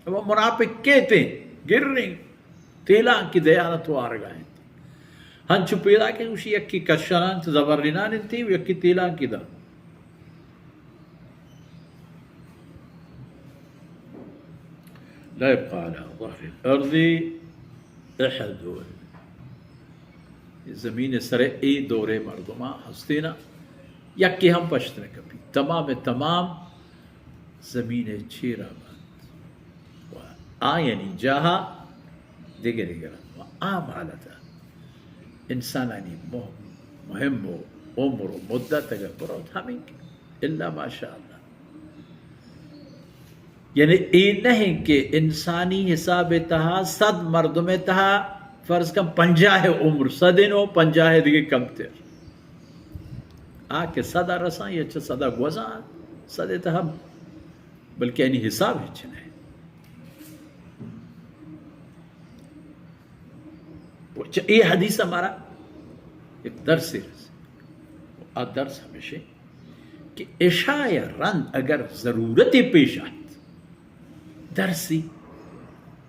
و منافق kete girring tela ki deyanat warga han chupela ke ushi yakki kashanan zabarrinan inti yakki tela ki da لا يبقى على ظهر الأرض أحد زمین سر ای دورے مردما ہستینا یکی ہم پشتنے کبھی تمام زمین چیرا بند و آینی جاہا دیگر و عام حالتا انسانانی مهم و عمر و مدت اگر برود ہمیں الا ماشاء اللہ یعنی این نہیں کہ انسانی حساب تہا صد مردم تہا فرض کم 50 عمر 100 نو 50 دیگه کم تر آکے 100 رسان یا 100 گوزان 100 تہا بلکہ یعنی حساب ہے چنے یہ حدیث ہمارا ایک درس ہے درس ہمیشہ کہ اشاع رند اگر ضرورت پیش آت درسی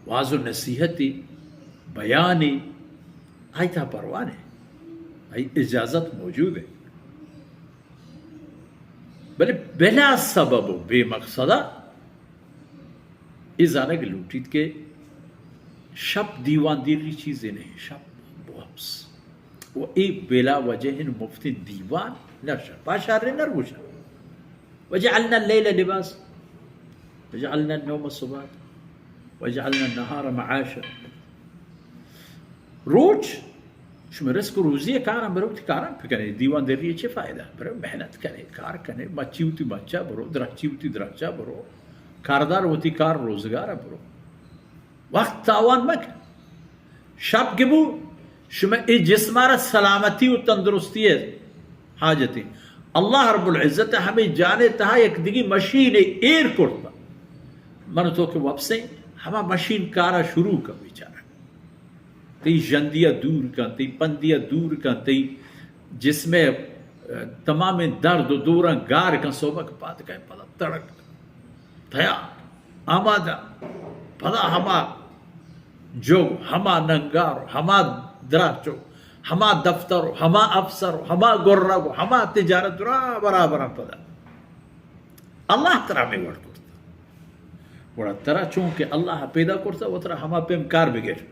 واضح و نصیحتی بیانی آئی تھا پروانے آئی اجازت موجود ہے بلے بلا سبب و بے مقصدہ ازانک لوٹید کے شب دیوان دیری چیزیں نہیں شب بوابس و ای بلا وجہ مفتی دیوان نرشا پاشار نرگوشا وجعلنا اللیل لباس وجعلنا النوم سباتا وجعلنا النهار معاشا روز شما رزق روزی کارم برو کارم بکنه دیوان دریه چه فایده برو محنت کنه کار کنه مچی ہوتی مچا برو درخچی ہوتی درخچا برو کاردار ہوتی کار روزگار برو وقت تاوان مکن شب گبو شما ای جسمارت سلامتی و تندرستی حاجتی اللہ رب العزت ہمیں جانے تہا ایک دیگی مشین ایر کرتا من تو کہ واپسیں ہما مشین کارا شروع کا بیچارہ تی جندیہ دور کا تی پندیہ دور کا تی جس میں تمام درد و دوران گار کا صوبہ کا پات کہیں پدا تڑک تھیا آمادہ پدا ہما جو ہما ننگار ہما دراچو ہما دفتر ہما افسر ہما گرگ ہما تجارت برابر پدا اللہ ترہ میں وڑ کرتا وڑا ترہ چونکہ اللہ پیدا کرتا وہ ترہ ہما پیم کار بگیر